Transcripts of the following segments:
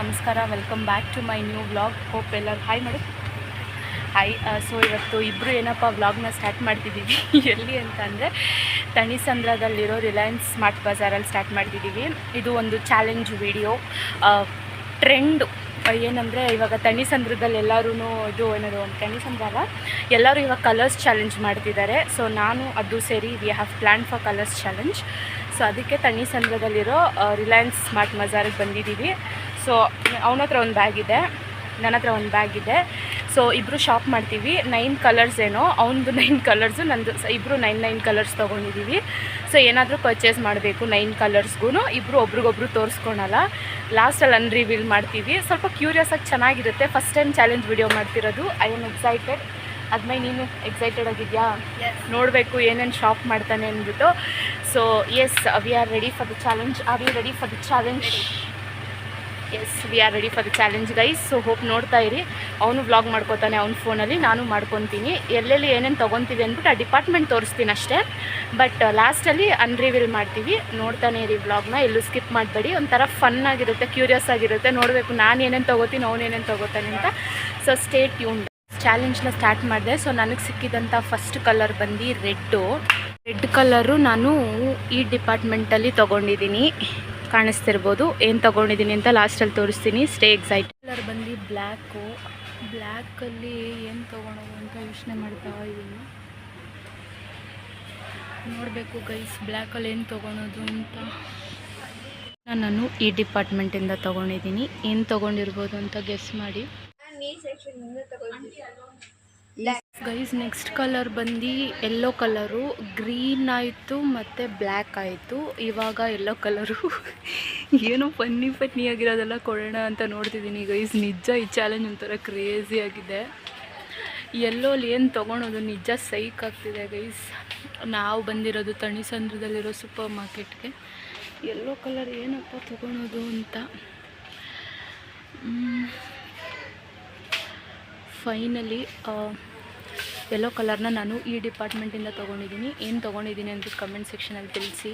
ನಮಸ್ಕಾರ, welcome back to my new vlog. Hope ಎಲ್ಲರೂ hi ಮಾಡಿ. ಹಾಯ್. ಸೊ ಇವತ್ತು ಇಬ್ಬರು ಏನಪ್ಪ ವ್ಲಾಗ್ನ ಸ್ಟಾರ್ಟ್ ಮಾಡ್ತಿದ್ದೀವಿ. ಎಲ್ಲಿ ಅಂತ ಅಂದರೆ ತಣಿಸಂದ್ರದಲ್ಲಿರೋ ರಿಲಯನ್ಸ್ ಸ್ಮಾರ್ಟ್ ಬಜಾರಲ್ಲಿ ಸ್ಟಾರ್ಟ್ ಮಾಡ್ತಿದ್ದೀವಿ. ಇದು ಒಂದು ಚಾಲೆಂಜ್ ವಿಡಿಯೋ. ಟ್ರೆಂಡು ಏನಂದರೆ ಇವಾಗ ತಣಿಸಂದ್ರದಲ್ಲಿ ಎಲ್ಲರೂ ಇದು ಏನದು ತಣಿಸಂದ್ರಾಗ ಎಲ್ಲರೂ ಇವಾಗ ಕಲರ್ಸ್ ಚಾಲೆಂಜ್ ಮಾಡ್ತಿದ್ದಾರೆ. ಸೊ ನಾನು ಅದು ಸೇರಿ we have plan for colours challenge. So ಅದಕ್ಕೆ ತಣಿಸಂದ್ರದಲ್ಲಿರೋ ರಿಲಯನ್ಸ್ ಸ್ಮಾರ್ಟ್ ಬಜಾರಿಗೆ ಬಂದಿದ್ದೀವಿ. ಸೊ ಅವನ ಹತ್ರ ಒಂದು ಬ್ಯಾಗ್ ಇದೆ, ನನ್ನ ಹತ್ರ ಒಂದು ಬ್ಯಾಗ್ ಇದೆ. ಸೊ ಇಬ್ಬರು ಶಾಪ್ ಮಾಡ್ತೀವಿ. 9 ಕಲರ್ಸ್ ಏನೋ, ಅವನದು 9 ಕಲರ್ಸು, ನಂದು ಇಬ್ಬರು 9 ಕಲರ್ಸ್ ತೊಗೊಂಡಿದ್ದೀವಿ. ಸೊ ಏನಾದರೂ ಪರ್ಚೇಸ್ ಮಾಡಬೇಕು 9 ಕಲರ್ಸ್ಗೂ ಇಬ್ಬರು ಒಬ್ರಿಗೊಬ್ರು ತೋರಿಸ್ಕೊಳಲ್ಲ. ಲಾಸ್ಟಲ್ಲಿ ಅನ್ರಿವೀಲ್ ಮಾಡ್ತೀವಿ. ಸ್ವಲ್ಪ ಕ್ಯೂರಿಯಸ್ಸಾಗಿ ಚೆನ್ನಾಗಿರುತ್ತೆ. ಫಸ್ಟ್ ಟೈಮ್ ಚಾಲೆಂಜ್ ವಿಡಿಯೋ ಮಾಡ್ತಿರೋದು. I am excited. ಅದ್ಮೇಲೆ ನೀನು ಎಕ್ಸೈಟೆಡ್ ಆಗಿದೆಯಾ? ನೋಡಬೇಕು ಏನೇನು ಶಾಪ್ ಮಾಡ್ತಾನೆ ಅಂದ್ಬಿಟ್ಟು. So yes, we are ready for the challenge. Are you ready for the challenge? Yes, we are ready for the challenge guys. So hope ನೋಡ್ತಾ ಇರಿ. ಅವನು ವ್ಲಾಗ್ ಮಾಡ್ಕೋತಾನೆ ಅವ್ನ ಫೋನಲ್ಲಿ, ನಾನು ಮಾಡ್ಕೊತೀನಿ. ಎಲ್ಲೆಲ್ಲಿ ಏನೇನು ತೊಗೊತೀವಿ ಅಂದ್ಬಿಟ್ಟು ಆ ಡಿಪಾರ್ಟ್ಮೆಂಟ್ ತೋರಿಸ್ತೀನಿ ಅಷ್ಟೇ. ಬಟ್ ಲಾಸ್ಟಲ್ಲಿ ಅನ್ರಿವೀಲ್ ಮಾಡ್ತೀವಿ. ನೋಡ್ತಾನೆ ಇರಿ ವ್ಲಾಗ್ನ, ಎಲ್ಲೂ ಸ್ಕಿಪ್ ಮಾಡಬೇಡಿ. ಒಂಥರ ಫನ್ ಆಗಿರುತ್ತೆ, ಕ್ಯೂರಿಯಸ್ ಆಗಿರುತ್ತೆ. ನೋಡಬೇಕು ನಾನು ಏನೇನು ತೊಗೋತೀನಿ, ಅವನೇನೇನು ತೊಗೋತಾನೆ ಅಂತ. So stay tuned. ಚಾಲೆಂಜ್ನ ಸ್ಟಾರ್ಟ್ ಮಾಡಿದೆ. ಸೊ ನನಗೆ ಸಿಕ್ಕಿದಂಥ ಫಸ್ಟ್ ಕಲರ್ ಬಂದು ರೆಡ್ ಕಲರು. ನಾನು ಈ ಡಿಪಾರ್ಟ್ಮೆಂಟಲ್ಲಿ ತೊಗೊಂಡಿದ್ದೀನಿ, ಕಾಣಿಸ್ತಿರ್ಬೋದು. ಏನು ತೊಗೊಂಡಿದ್ದೀನಿ ಅಂತ ಲಾಸ್ಟಲ್ಲಿ ತೋರಿಸ್ತೀನಿ. Stay excite. ಕಲರ್ ಬಂದು ಬ್ಲ್ಯಾಕಲ್ಲಿ ಏನು ತೊಗೊಳೋದು ಅಂತ ಯೋಚನೆ ಮಾಡ್ತಾ ಇದ್ದೀನಿ. ನೋಡಬೇಕು ಗೈಸ್ ಬ್ಲ್ಯಾಕಲ್ಲಿ ಏನು ತೊಗೊಳೋದು ಅಂತ. ನಾನು ಈ ಡಿಪಾರ್ಟ್ಮೆಂಟಿಂದ ತೊಗೊಂಡಿದ್ದೀನಿ. ಏನು ತೊಗೊಂಡಿರ್ಬೋದು ಅಂತ ಗೆಸ್ ಮಾಡಿ ಗೈಸ್. ನೆಕ್ಸ್ಟ್ ಕಲರ್ ಬಂದು ಯೆಲ್ಲೋ ಕಲರು. ಗ್ರೀನ್ ಆಯಿತು ಮತ್ತು ಬ್ಲ್ಯಾಕ್ ಆಯಿತು. ಇವಾಗ ಯೆಲ್ಲೋ ಕಲರು. ಏನೋ ಫನ್ನಿ ಆಗಿರೋದೆಲ್ಲ ಕೊಡೋಣ ಅಂತ ನೋಡ್ತಿದ್ದೀನಿ ಗೈಸ್. ನಿಜ ಈ ಚಾಲೆಂಜ್ ಒಂಥರ ಕ್ರೇಜಿ ಆಗಿದೆ. ಯೆಲ್ಲೋಲಿ ಏನು ತೊಗೊಳೋದು ನಿಜ ಸೈಕ್ ಆಗ್ತಿದೆ ಗೈಸ್. ನಾವು ಬಂದಿರೋದು ತಣಿಸಂದ್ರದಲ್ಲಿರೋ ಸೂಪರ್ ಮಾರ್ಕೆಟ್ಗೆ. ಯೆಲ್ಲೋ ಕಲರ್ ಏನಪ್ಪ ತೊಗೊಳೋದು ಅಂತ. ಫೈನಲಿ ಯೆಲ್ಲೋ ಕಲರ್ನ ನಾನು ಈ ಡಿಪಾರ್ಟ್ಮೆಂಟಿಂದ ತೊಗೊಂಡಿದ್ದೀನಿ. ಏನು ತೊಗೊಂಡಿದ್ದೀನಿ ಅಂದ್ಬಿಟ್ಟು ಕಮೆಂಟ್ ಸೆಕ್ಷನಲ್ಲಿ ತಿಳಿಸಿ.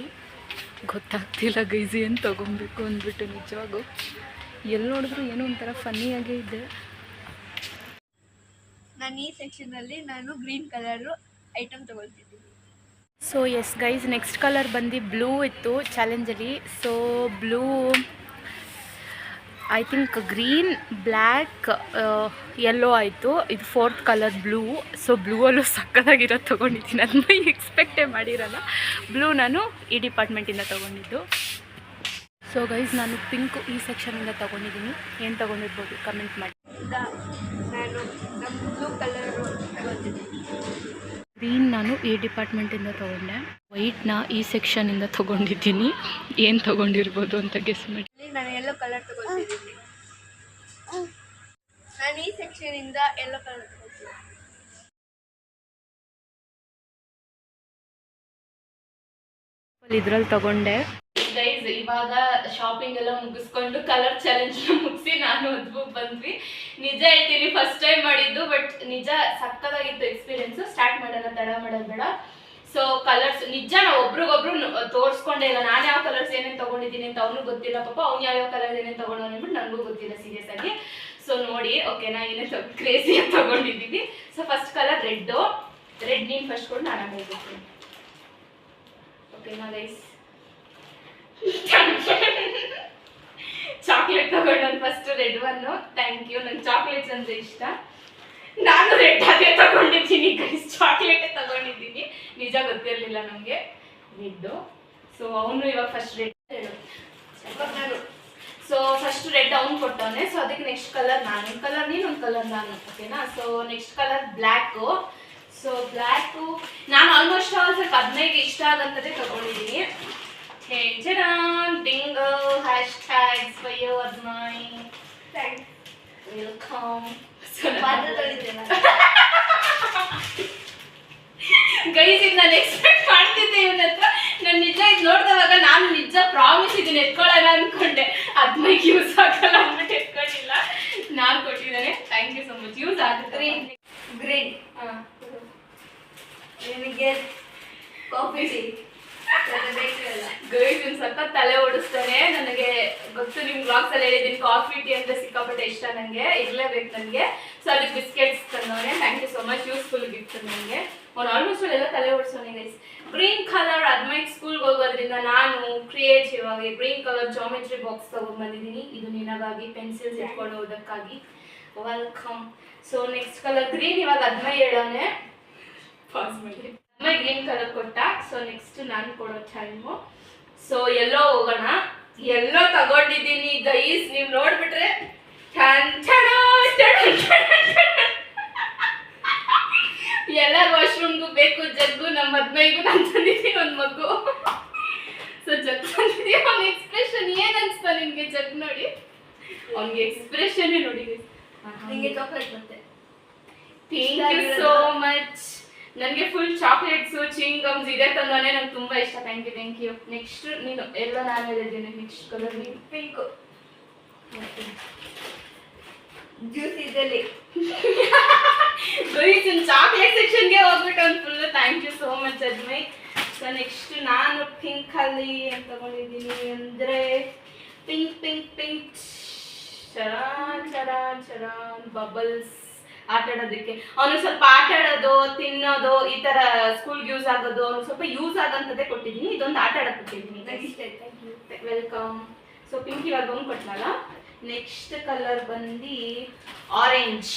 ಗೊತ್ತಾಗ್ತಿಲ್ಲ ಗೈಸ್ ಏನು ತೊಗೊಬೇಕು ಅಂದ್ಬಿಟ್ಟು. ನಿಜವಾಗೂ ಎಲ್ಲಿ ನೋಡಿದ್ರು ಏನೋ ಒಂಥರ ಫನ್ನಿಯಾಗೇ ಇದೆ. ನಾನು ಈ ಸೆಕ್ಷನಲ್ಲಿ ಗ್ರೀನ್ ಕಲರು ಐಟಮ್ ತೊಗೊಳ್ತಿದ್ದೀನಿ. So yes guys, next colour ಬಂದು ಬ್ಲೂ ಇತ್ತು ಚಾಲೆಂಜಲ್ಲಿ. So blue, I think green, black, yellow ಆಯಿತು. ಇದು 4th colour blue. So blue ಅಲ್ಲೂ ಸಕ್ಕತ್ತಾಗಿರೋದು ತೊಗೊಂಡಿದ್ದೀನಿ. ಅದನ್ನ ಎಕ್ಸ್ಪೆಕ್ಟೇ ಮಾಡಿರಲ್ಲ. ಬ್ಲೂ ನಾನು ಈ ಡಿಪಾರ್ಟ್ಮೆಂಟಿಂದ ತೊಗೊಂಡಿದ್ದು. ಸೊ ಗೈಸ್ ನಾನು ಪಿಂಕು ಈ ಸೆಕ್ಷನಿಂದ ತೊಗೊಂಡಿದ್ದೀನಿ. ಏನು ತೊಗೊಂಡಿರ್ಬೋದು ಕಮೆಂಟ್ ಮಾಡಿ. ನಾನು ಬ್ಲೂ ಕಲರು ತೊಗೊಳ್ತಿದ್ದೀನಿ. ಗ್ರೀನ್ ನಾನು ಈ ಡಿಪಾರ್ಟ್ಮೆಂಟಿಂದ ತೊಗೊಂಡೆ. ವೈಟ್ನ ಈ ಸೆಕ್ಷನಿಂದ ತೊಗೊಂಡಿದ್ದೀನಿ. ಏನು ತೊಗೊಂಡಿರ್ಬೋದು ಅಂತ ಗೆಸ್ ಮಾಡಿ. ನಾನು ಯೆಲ್ಲೋ ಕಲರ್ ತೊಗೊಳ್ತಿದ್ದೀನಿ. ನಾನು ಈ ಸೆಕ್ಷನಿಂದ ಯೆಲ್ಲೋ ಕಲರ್ ತೊಗೊಳ್ತೀನಿ. ಇದ್ರಲ್ಲಿ ತೊಗೊಂಡೆ ಗೈಸ್. ಇವಾಗ ಶಾಪಿಂಗ್ ಎಲ್ಲ ಮುಗಿಸ್ಕೊಂಡು ಕಲರ್ ಚಾಲೆಂಜ್ ಮುಗಿಸಿ ನಾನು ಬಂದ್ವಿ. ನಿಜ ಹೇಳ್ತೀನಿ, ಫಸ್ಟ್ ಟೈಮ್ ಮಾಡಿದ್ದು. ಬಟ್ ನಿಜ ಸಕ್ಕತ್ತಾಗಿತ್ತು ಎಕ್ಸ್ಪೀರಿಯನ್ಸ್. ಸ್ಟಾರ್ಟ್ ಮಾಡೋಣ, ತಡ ಮಾಡೋದು ಬೇಡ. ಸೊ ಕಲರ್ಸ್ ನಿಜ ನಾವು ಒಬ್ರಿಗೊಬ್ರು ತೋರಿಸ್ಕೊಂಡೇ ಇಲ್ಲ. ನಾನು ಯಾವ ಕಲರ್ಸ್ ಏನೇನು ತೊಗೊಂಡಿದ್ದೀನಿ ಅಂತ ಅವನಿಗೆ ಗೊತ್ತಿಲ್ಲ ಪಾಪ. ಅವ್ನು ಯಾವ್ಯಾವ ಕಲರ್ ಏನೇನು ತೊಗೊಂಡು ಅಂದ್ಬಿಟ್ಟು ನನಗೂ ಗೊತ್ತಿಲ್ಲ ಸೀರಿಯಸ್ ಆಗಿ. ಸೊ ನೋಡಿ, ಓಕೆನಾ, ಏನೇ ಕ್ರೇಜಿಯಾಗಿ ತೊಗೊಂಡಿದ್ದೀನಿ. So first colour red. ನೀನು ಫಸ್ಟ್ ಕೊಡು, ನಾನು ಹೋಗ್ಬಿಡ್ತೀನಿ. ಓಕೆನಾ ಗೈಸ್? ಚಾಕ್ಲೇಟ್ ತಗೊಂಡು first red one. Thank you. ನಂಗೆ ಚಾಕ್ಲೇಟ್ಸ್ ಅಂದರೆ ಇಷ್ಟ. ನಾನು ರೆಡ್ ಅದೇ ತಗೊಂಡಿದ್ದೀನಿ ಗೈಸ್. ಚಾಕ್ಲೇಟೇ ತಗೊಂಡಿದ್ದೀನಿ. ನಿಜ ಗೊತ್ತಿರಲಿಲ್ಲ ನಮಗೆ ರೆಡ್ಡು. ಸೊ ಅವನು ಇವಾಗ ಫಸ್ಟ್ ರೆಡ್ ಹೇಳು. ಸೊ ಫಸ್ಟ್ ರೆಡ್ ಅವ್ನು ಕೊಟ್ಟವನೆ. ಸೊ ಅದಕ್ಕೆ ನೆಕ್ಸ್ಟ್ ಕಲರ್ ನಾನು, ಒಂದು ಕಲರ್ ನೀನು, ಒಂದು ಕಲರ್ ನಾನು. ಓಕೆನಾ? So next colour black. So black ನಾನು ಆಲ್ಮೋಸ್ಟ್ ಸ್ವಲ್ಪ 15 ಇಷ್ಟ ಆಗಂತದೇ ತಗೊಂಡಿದ್ದೀನಿ. Dingle hashtags for your mind. Thanks. Welcome. Guys ಇದು ನಾನು ಎಕ್ಸ್ಪೆಕ್ಟ್ ಮಾಡ್ತಿದ್ದೆ ಇವನ ಹತ್ರ. ನಾನು ನಿಜ ಇದು ನೋಡಿದವಾಗ ನಾನು ನಿಜ ಪ್ರಾಮಿಸ್ ಇದನ್ನ ಎತ್ಕೊಳ್ಳೋಣ ಅಂದ್ಕೊಂಡೆ. ಅದಕ್ಕೆ ಯೂಸ್ ಆಗಲ್ಲ ಅಂದ್ಬಿಟ್ಟು ಎತ್ಕೊಂಡಿಲ್ಲ. ನಾನು ಕೊಟ್ಟಿದ್ದಾನೆ. Thank you so much. Use ಆಗುತ್ತೆ. ಗ್ರೀನ್ ನಿನಗೆ ಕಾಫಿ ಟೀ ಗೈಸ್ ಸಖತ್ ತಲೆ ಓಡಿಸ್ತಾನೆ. ನನಗೆ ಗೊತ್ತು, ನಿಮ್ಮ ಬ್ಲಾಗ್ಸ್ ಅಲ್ಲಿ ಹೇಳಿದ್ದೀನಿ ಕಾಫಿ ಕಾಫಿ ಟೀ ಅಂದರೆ ಸಿಕ್ಕಾಪಟ್ಟೆ ಇಷ್ಟ ನನಗೆ, ಇರಲೇಬೇಕು ನನಗೆ. ಸೊ ಅದಕ್ಕೆ ಬಿಸ್ಕೆಟ್ಸ್ ತಂದವನೆ. Thank you so much, useful gift ನನಗೆ. ಅವ್ನು ಆಲ್ಮೋಸ್ಟ್ ಎಲ್ಲ ತಲೆ ಓಡಿಸೋನೆ ಗೈಸ್. ಗ್ರೀನ್ ಕಲರ್ ಅದ್ಮೈಕ್ ಸ್ಕೂಲ್ಗೆ ಹೋಗೋದ್ರಿಂದ ನಾನು ಕ್ರಿಯೇಟಿವ್ ಆಗಿ ಗ್ರೀನ್ ಕಲರ್ ಜಾಮೆಟ್ರಿ ಬಾಕ್ಸ್ ತೊಗೊಂಡ್ಬಂದಿದ್ದೀನಿ. ಇದು ನಿನಗಾಗಿ ಪೆನ್ಸಿಲ್ಸ್ ಇಟ್ಕೊಂಡು ಹೋಗೋದಕ್ಕಾಗಿ. Welcome. So next colour green. ಇವಾಗ ಅದ್ಮೈ ಹೇಳೋನೆ, ಪಾಸ್ ಮಾಡಿ. ಅದ್ಮೈ ಗ್ರೀನ್ ಕಲರ್ ಕೊಟ್ಟ. ಸೊ ನೆಕ್ಸ್ಟ್ ನಾನು ಕೊಡೋ ಟೈಮು. ಸೊ ಎಲ್ಲೋ ಹೋಗೋಣ. ಎಲ್ಲೋ ತಗೊಂಡಿದ್ದೀನಿ ಗೈಸ್, ನೀವು ನೋಡ್ಬಿಟ್ರೆ ಎಲ್ಲ ವಾಶ್ರೂಮ್ಗೂ ಬೇಕು ಜಗ್ಗು. ನಮ್ಮ ಮದ್ಮೆಗೂ ನಾನು ತಂದಿದ್ದೀನಿ ಒಂದು ಮಗು. ಸೊ ಜಗ್ ತಂದಿದ್ದೀವಿ. ಅವ್ನ ಎಕ್ಸ್ಪ್ರೆಷನ್ ಏನ್ ಅನ್ಸ್ತಾ ನಿಮ್ಗೆ ಜಗ್ ನೋಡಿ? ಅವ್ನಿಗೆ ಎಕ್ಸ್ಪ್ರೆಷನ್ ನೋಡಿ. ನಿಮಗೆ ಚಾಕ್ಲೇಟ್ ಮತ್ತೆ ಥ್ಯಾಂಕ್ ಯು ಸೋ ಮಚ್. ನನಗೆ ಫುಲ್ ಚಾಕ್ಲೇಟ್ಸು ಚಿಂಗ್ ಗಮ್ಸ್ ಇದೆ ತಂದಾನೆ, ನಂಗೆ ತುಂಬಾ ಇಷ್ಟ. Thank you. ನೆಕ್ಸ್ಟ್ ನೀನು ಎಲ್ಲ ನಾನು ಹೇಳಿದ್ದೀನಿ. ನೆಕ್ಸ್ಟ್ ಕಲರ್ ನೀನು ಪಿಂಕ್ ಜ್ಯೂಸ್ ಇದ್ದಲ್ಲಿ ಚಾಕ್ಲೇಟ್ ಸೆಕ್ಷನ್ಗೆ ಹೋಗ್ಬಿಟ್ಟು ಒಂದು full. Thank you so much ಅಜ್ಮೈ. ಸೊ ನೆಕ್ಸ್ಟ್ ನಾನು ಪಿಂಕ್ ಅಲ್ಲಿ ಏನು ತಗೊಂಡಿದ್ದೀನಿ ಅಂದರೆ ಪಿಂಕ್ ಪಿಂಕ್ ಪಿಂಕ್ ಚರಾನ್ ಚರಾನ್ ಚರಾನ್ ಬಬಲ್ಸ್ ಆಟ ಆಡೋದಕ್ಕೆ. ಅವನು ಸ್ವಲ್ಪ ಆಟ ಆಡೋದು, ತಿನ್ನೋದು, ಈ ಥರ ಸ್ಕೂಲ್ಗೆ ಯೂಸ್ ಆಗೋದು, ಅವ್ನು ಸ್ವಲ್ಪ ಯೂಸ್ ಆಗೋಂಥದ್ದೇ ಕೊಟ್ಟಿದ್ದೀನಿ. ಇದೊಂದು ಆಟ ಆಡೋಕೆ ಕೊಟ್ಟಿದ್ದೀನಿ. ನನಗೆ ಇಷ್ಟ ಆಯ್ತು. Thank you. Welcome. So pink ಇವಾಗ ಒಂದು ಕೊಟ್ಟನಲ್ಲ. ನೆಕ್ಸ್ಟ್ ಕಲರ್ ಬಂದು ಆರೆಂಜ್.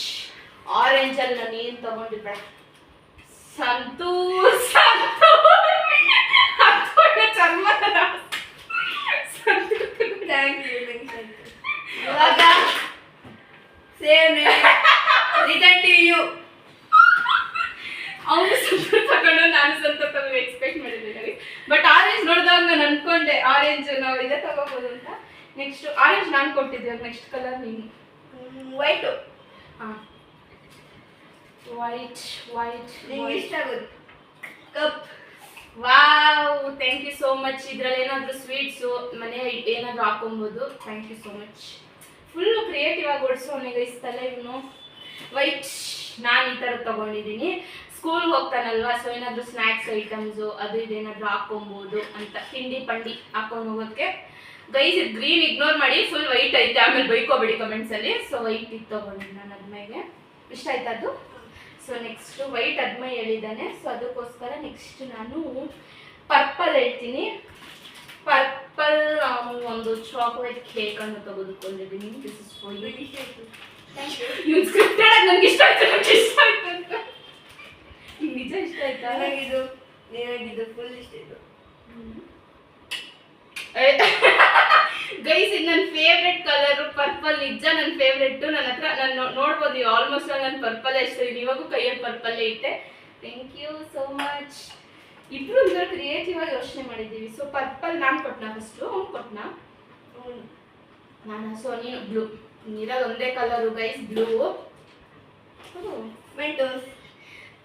ಆರೆಂಜಲ್ಲಿ ನಾನು ಏನು ತಗೊಂಡಿದ್ದೆ? ಸಂತೂರ್ ಚರ್ಮದ ಥ್ಯಾಂಕ್ ಯು. ಇವಾಗ ಸೇಮ್ ರಿಟರ್ನ್ ಟು ಯು. ಅವನು ಸಂತೂರ್ ತಗೊಂಡು ನಾನು ಸಂತೂರ್ ತಗೊಂಡು ಎಕ್ಸ್ಪೆಕ್ಟ್ ಮಾಡಿದ್ದೀನಿ. ಬಟ್ ಆರೆಂಜ್ ನೋಡಿದಾಗ ನಾನು ಅನ್ಕೊಂಡೆ ಆರೆಂಜ್ ನಾವು ಇದೇ ತಗೋಬೋದು ಅಂತ. ನೆಕ್ಸ್ಟ್ ಆರೆಂಜ್ ನಾನು ಕೊಟ್ಟಿದ್ದೆ. ನೆಕ್ಸ್ಟ್ ಕಲರ್ ನೀನು. ವೈಟು. ಹಾಂ, ವೈಟ್ ವೈಟ್ ನಿಂಗೆ ಇಷ್ಟ ಆಗೋದು cup. Wow, thank you so much. ಇದ್ರಲ್ಲಿ ಏನಾದರೂ ಸ್ವೀಟ್ಸು ಮನೆ ಏನಾದರೂ ಹಾಕೊಬೋದು. Thank you so much. Full creative ಆಗಿ ಓಡಿಸೋನೆ ಗೈಸ್ತಲ್ಲ ಇವನು. ವೈಟ್ ನಾನು ಈ ಥರ ತೊಗೊಂಡಿದ್ದೀನಿ. ಸ್ಕೂಲ್ಗೆ ಹೋಗ್ತಾನಲ್ವಾ, ಸೊ ಏನಾದರೂ ಸ್ನ್ಯಾಕ್ಸ್ ಐಟಮ್ಸು ಅದು ಇದೇನಾದರೂ ಹಾಕೊಬೋದು ಅಂತ, ತಿಂಡಿ ಪಂಡಿ ಹಾಕೊಂಡು ಹೋಗೋಕ್ಕೆ. ಗೈಸ್ ಇದು ಗ್ರೀನ್ ಇಗ್ನೋರ್ ಮಾಡಿ, ಫುಲ್ ವೈಟ್ ಐತೆ, ಆಮೇಲೆ ಬೈಕೋಬೇಡಿ ಕಮೆಂಟ್ಸಲ್ಲಿ. ಸೊ ವೈಟ್ ಇದು ತೊಗೊಂಡಿದ್ದೀನಿ ನಾನು ಅದ್ಮೈಗೆ. ಇಷ್ಟ ಆಯ್ತು ಅದು. ಸೊ ನೆಕ್ಸ್ಟ್ ವೈಟ್ ಅದ್ಮೈ ಹೇಳಿದ್ದಾನೆ. ಸೊ ಅದಕ್ಕೋಸ್ಕರ ನೆಕ್ಸ್ಟ್ ನಾನು ಪರ್ಪಲ್ ಹೇಳ್ತೀನಿ. ಪರ್ಪಲ್ ಒಂದು ಚಾಕ್ಲೇಟ್ ಕೇಕ್ ಅನ್ನು ತೆಗೆದುಕೊಂಡಿದ್ದೀನಿ. This is for you. Thank you. ಇವ್ನು ಸ್ಕ್ರಿಪ್ಟೆಡ್ ಆಗಿ ನನಗೆ ಇಷ್ಟ ಆಯ್ತು, ನನಗೆ ಇಷ್ಟ ಆಯ್ತು ಅಂತ. ನಿಜ ಇಷ್ಟ ಆಯ್ತಾ? ನನಗಿದು ಫುಲ್ ಇಷ್ಟ ಇದು. ಗೈಸ್ ಇದು ನನ್ನ ಫೇವ್ರೆಟ್ ಕಲರ್ ಪರ್ಪಲ್. ನಿಜ ನನ್ನ ಫೇವ್ರೆಟ್. ನನ್ನ ಹತ್ರ ನಾನು ನೋಡ್ಬೋದು ಆಲ್ಮೋಸ್ಟ್ ನಾನು ಪರ್ಪಲ್ ಎಷ್ಟಿದ್ದೀನಿ. ಇವಾಗೂ ಕೈಯಲ್ಲಿ ಪರ್ಪಲ್ ಐತೆ. Thank you so much. ಇಬ್ರು ಒಂಥರ ಕ್ರಿಯೇಟಿವ್ ಆಗಿ ಯೋಚನೆ ಮಾಡಿದ್ದೀವಿ. ಸೊ ಪರ್ಪಲ್ ನಾನು ಕೊಟ್ಟನ ಫಸ್ಟು, ಅವ್ನು ಕೊಟ್ಟನ ನಾನು. ಸೊ ನೀನು ಬ್ಲೂ. ಇರೋದು ಒಂದೇ colour guys, blue. Mentos.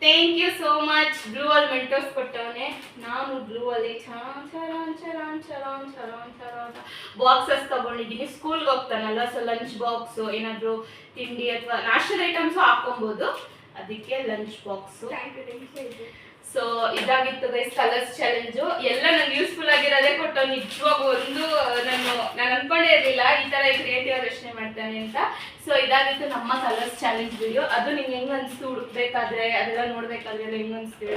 Thank you so much. Blue ಅಲ್ಲಿ ಮೆಂಟೋಸ್ ಕೊಟ್ಟವನೆ. ನಾನು ಬ್ಲೂ ಅಲ್ಲಿ ಚರಾನ್ ಚರಾನ್ ಚರಾನ್ ಚರಾನ್ ಚರಾನ್ ಚರಾನ್ ಬಾಕ್ಸಸ್ ತಗೊಂಡಿದ್ದೀನಿ. ಸ್ಕೂಲ್ಗೆ ಹೋಗ್ತಾನಲ್ಲ, ಸೊ ಲಂಚ್ ಬಾಕ್ಸು ಏನಾದರೂ ತಿಂಡಿ ಅಥವಾ ನಾಷ್ಟದ ಐಟಮ್ಸು ಹಾಕೊಬೋದು, ಅದಕ್ಕೆ ಲಂಚ್ ಬಾಕ್ಸು. ಸೊ ಇದಾಗಿತ್ತು ಗೈಸ್ ಕಲರ್ಸ್ ಚಾಲೆಂಜು. ಎಲ್ಲ ನಂಗೆ ಯೂಸ್ಫುಲ್ ಆಗಿರೋದೇ ಕೊಟ್ಟು ನಿಜವಾಗ ಒಂದು ನಾನು ಅನ್ಕೊಂಡೇ ಇರಲಿಲ್ಲ ಈ ಥರ ಕ್ರಿಯೇಟಿವ್ ಆಗಿ ಯೋಚನೆ ಮಾಡ್ತಾನೆ ಅಂತ. ಸೊ ಇದಾಗಿತ್ತು ನಮ್ಮ ಕಲರ್ಸ್ ಚಾಲೆಂಜ್ ವಿಡಿಯೋ. ಅದು ನಿಂಗೆ ಹೆಂಗೆ ಅನಿಸ್ತು ಹುಡುಕ್ಬೇಕಾದ್ರೆ, ಅದೆಲ್ಲ ನೋಡ್ಬೇಕಾದ್ರೆ ಎಲ್ಲ ಹೆಂಗೆ ಅನಿಸ್ತೀವಿ?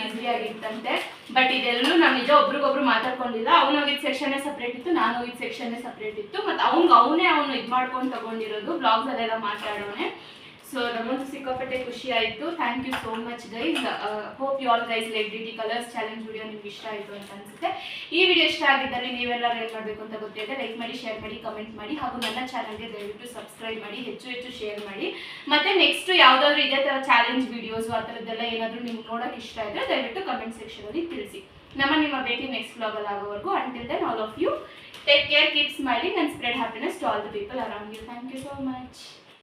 ಈಸಿ ಆಗಿತ್ತಂತೆ. ಬಟ್ ಇದೆಲ್ಲೂ ನಾವು ನಿಜ ಒಬ್ರಿಗೊಬ್ರು ಮಾತಾಡ್ಕೊಂಡಿಲ್ಲ. ಅವ್ನು ಹೋಗಿದ್ದ ಸೆಕ್ಷನ್ನೇ ಸಪ್ರೇಟ್ ಇತ್ತು, ನಾನು ಹೋಗಿದ್ದ ಸೆಕ್ಷನ್ನೇ ಸಪ್ರೇಟ್ ಇತ್ತು. ಮತ್ತು ಅವನು ಇದು ಮಾಡ್ಕೊಂಡು ತಗೊಂಡಿರೋದು ಬ್ಲಾಗ್ಸಲ್ಲೆಲ್ಲ ಮಾತಾಡೋನೆ. ಸೊ ನಮಗೂ ಸಿಕ್ಕಾಪಟ್ಟೆ ಖುಷಿ ಆಯಿತು. Thank you so much guys. Hope you all guys like the colours challenge video ನಿಮ್ಗೆ ಇಷ್ಟ ಆಯಿತು ಅಂತ ಅನಿಸುತ್ತೆ. ಈ ವಿಡಿಯೋ ಇಷ್ಟ ಆಗಿದ್ದಲ್ಲಿ ನೀವೆಲ್ಲರೂ ಏನು ಮಾಡಬೇಕು ಅಂತ ಗೊತ್ತಿದೆ, ಲೈಕ್ ಮಾಡಿ, ಶೇರ್ ಮಾಡಿ, ಕಮೆಂಟ್ ಮಾಡಿ, ಹಾಗೂ ನನ್ನ ಚಾನಲ್ಗೆ ದಯವಿಟ್ಟು ಸಬ್ಸ್ಕ್ರೈಬ್ ಮಾಡಿ, ಹೆಚ್ಚು ಶೇರ್ ಮಾಡಿ. ಮತ್ತು ನೆಕ್ಸ್ಟ್ ಯಾವುದಾದ್ರೂ ಇದೇ ಥರ ಚಾಲೆಂಜ್ ವಿಡಿಯೋಸು ಆ ಥರದ್ದೆಲ್ಲ ಏನಾದರೂ ನಿಮ್ಗೆ ನೋಡೋಕೆ ಇಷ್ಟ ಇದ್ದರೆ ದಯವಿಟ್ಟು ಕಮೆಂಟ್ ಸೆಕ್ಷನಲ್ಲಿ ತಿಳಿಸಿ. ನಿಮ್ಮ ಭೇಟಿ ನೆಕ್ಸ್ಟ್ ವ್ಲಾಗಲ್ಲಿ ಆಗೋವರೆಗೂ. Until then all of you take care, keep smiling and spread happiness to all the people around you. Thank you so much.